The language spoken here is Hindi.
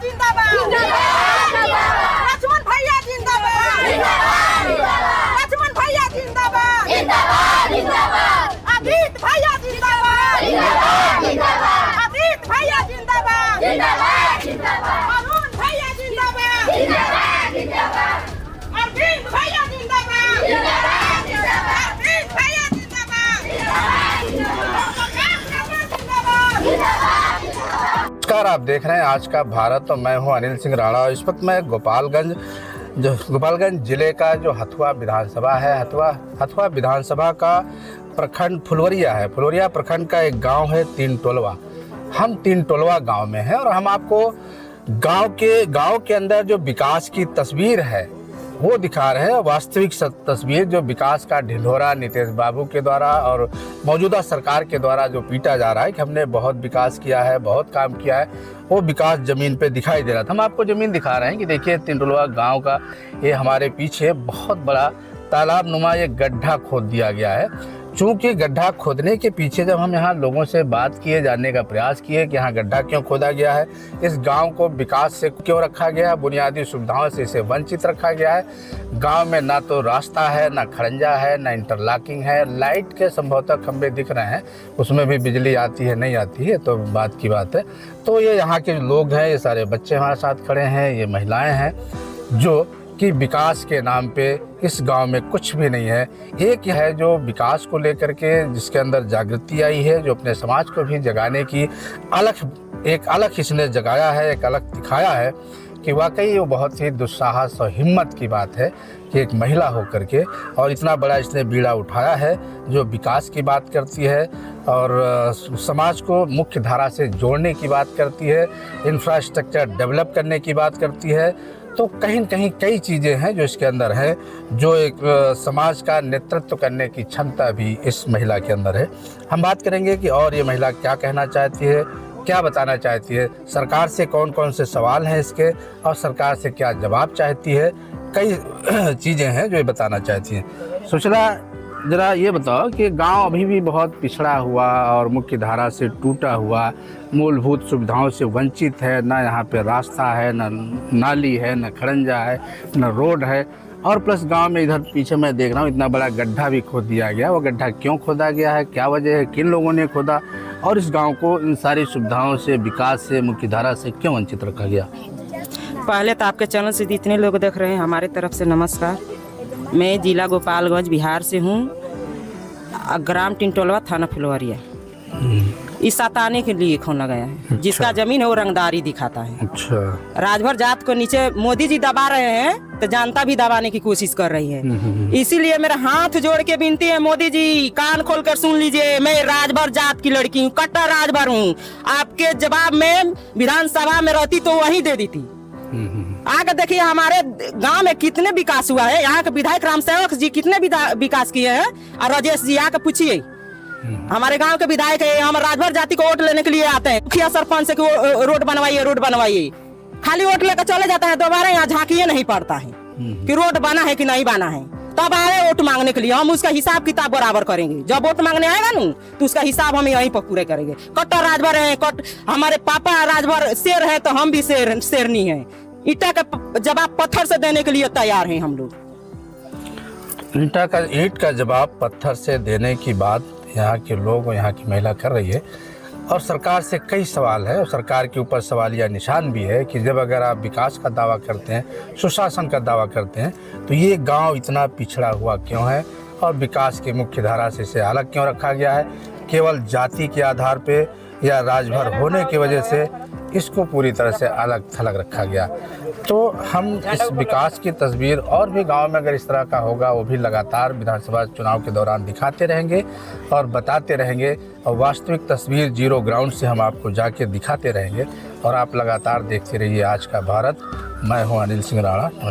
जिंदाबाद, लक्ष्मण भैया जिंदाबाद, लक्ष्मण भैया जिंदाबाद, अभित भैया जिंदाबाद, अभित भैया जिंदाबाद, अरुण भैया जिंदाबाद, अरविंद भैया जिंदाबाद, अरविंद भैया जिंदाबाद। नमस्कार, आप देख रहे हैं आज का भारत और मैं हूं अनिल सिंह राणा। इस वक्त मैं गोपालगंज जिले का जो हथुआ विधानसभा है, हथुआ विधानसभा का प्रखंड फुलवरिया है। फुलवरिया प्रखंड का एक गांव है तीन टोलवा। हम तीन टोलवा गांव में हैं और हम आपको गांव के अंदर जो विकास की तस्वीर है वो दिखा रहे हैं। वास्तविक तस्वीर जो विकास का ढिंढोरा नीतीश बाबू के द्वारा और मौजूदा सरकार के द्वारा जो पीटा जा रहा है कि हमने बहुत विकास किया है, बहुत काम किया है, वो विकास ज़मीन पे दिखाई दे रहा था। हम आपको ज़मीन दिखा रहे हैं कि देखिए तिंडुलवा गांव का ये हमारे पीछे बहुत बड़ा तालाब नुमा ये गड्ढा खोद दिया गया है। चूँकि गड्ढा खोदने के पीछे जब हम यहाँ लोगों से बात किए, जानने का प्रयास किए कि यहाँ गड्ढा क्यों खोदा गया है, इस गांव को विकास से क्यों रखा गया है, बुनियादी सुविधाओं से इसे वंचित रखा गया है। गांव में ना तो रास्ता है, ना खड़ंजा है, ना इंटरलॉकिंग है, लाइट के संभवतः खंभे दिख रहे हैं, उसमें भी बिजली आती है नहीं आती है तो बात की बात है। तो ये यहाँ के लोग हैं, ये सारे बच्चे हमारे साथ खड़े हैं, ये महिलाएँ हैं जो कि विकास के नाम पे इस गांव में कुछ भी नहीं है। एक है जो विकास को लेकर के जिसके अंदर जागृति आई है, जो अपने समाज को भी जगाने की एक अलग इसने जगाया है, एक अलग दिखाया है कि वाकई वो बहुत ही दुस्साहस और हिम्मत की बात है कि एक महिला होकर के और इतना बड़ा इसने बीड़ा उठाया है जो विकास की बात करती है और समाज को मुख्य धारा से जोड़ने की बात करती है, इंफ्रास्ट्रक्चर डेवलप करने की बात करती है। तो कहीं न कहीं कई चीज़ें हैं जो इसके अंदर है, जो एक समाज का नेतृत्व करने की क्षमता भी इस महिला के अंदर है। हम बात करेंगे कि और ये महिला क्या कहना चाहती है, क्या बताना चाहती है, सरकार से कौन कौन से सवाल हैं इसके और सरकार से क्या जवाब चाहती है। कई चीज़ें हैं जो ये बताना चाहती हैं। सुशीला, ज़रा ये बताओ कि गांव अभी भी बहुत पिछड़ा हुआ और मुख्य धारा से टूटा हुआ, मूलभूत सुविधाओं से वंचित है। ना यहाँ पे रास्ता है, ना नाली है, ना खड़ंजा है, ना रोड है और प्लस गांव में इधर पीछे मैं देख रहा हूँ इतना बड़ा गड्ढा भी खोद दिया गया। वो गड्ढा क्यों खोदा गया है, क्या वजह है, किन लोगों ने खोदा और इस गाँव को इन सारी सुविधाओं से, विकास से, मुख्य धारा से क्यों वंचित रखा गया? पहले तो आपके चैनल से जितने लोग देख रहे हैं हमारे तरफ से नमस्कार। मैं जिला गोपालगंज बिहार से हूँ, ग्राम टिंटोलवा, थाना फुलवरिया। इस सताने के लिए खोला गया है। अच्छा। जिसका जमीन है वो रंगदारी दिखाता है। अच्छा। राजभर जात को नीचे मोदी जी दबा रहे हैं तो जनता भी दबाने की कोशिश कर रही है। इसीलिए मेरा हाथ जोड़ के विनती है, मोदी जी कान खोल कर सुन लीजिए। मैं राजभर जात की लड़की हूँ, कट्टर राजभर हूँ। आपके जवाब में विधानसभा में रहती तो वही दे देती। आगे देखिए हमारे गांव में कितने विकास हुआ है। यहाँ के विधायक राम सेवक जी कितने विकास किए हैं और राजेश जी यहाँ के पूछिए। हमारे गांव के विधायक है, हम राजभर जाति को वोट लेने के लिए आते हैं। मुखिया सरपंच से रोड बनवाइए, रोड बनवाइए, खाली वोट लेकर चले जाता है, दोबारा यहाँ झांकिए नहीं पड़ता है कि रोड बना है कि नहीं बना है। तब आए वोट मांगने के लिए, हम उसका हिसाब किताब बराबर करेंगे। जब वोट मांगने आएगा ना तो उसका हिसाब हम यहीं पर पूरे करेंगे। कट्टर राजभर है, हमारे पापा राजभर शेर है तो हम भी शेरनी है। ईटा का जवाब पत्थर से देने के लिए तैयार हैं हम लोग। ईंट का जवाब पत्थर से देने की बात यहाँ के लोग और यहाँ की महिला कर रही है और सरकार से कई सवाल है और सरकार के ऊपर सवालिया निशान भी है कि जब अगर आप विकास का दावा करते हैं, सुशासन का दावा करते हैं, तो ये गांव इतना पिछड़ा हुआ क्यों है और विकास की मुख्य धारा से इसे अलग क्यों रखा गया है। केवल जाति के आधार पे या राजभर होने की वजह से इसको पूरी तरह से अलग थलग रखा गया। तो हम इस विकास की तस्वीर और भी गांव में अगर इस तरह का होगा वो भी लगातार विधानसभा चुनाव के दौरान दिखाते रहेंगे और बताते रहेंगे और वास्तविक तस्वीर जीरो ग्राउंड से हम आपको जाके दिखाते रहेंगे और आप लगातार देखते रहिए आज का भारत। मैं हूं अनिल सिंह राणा।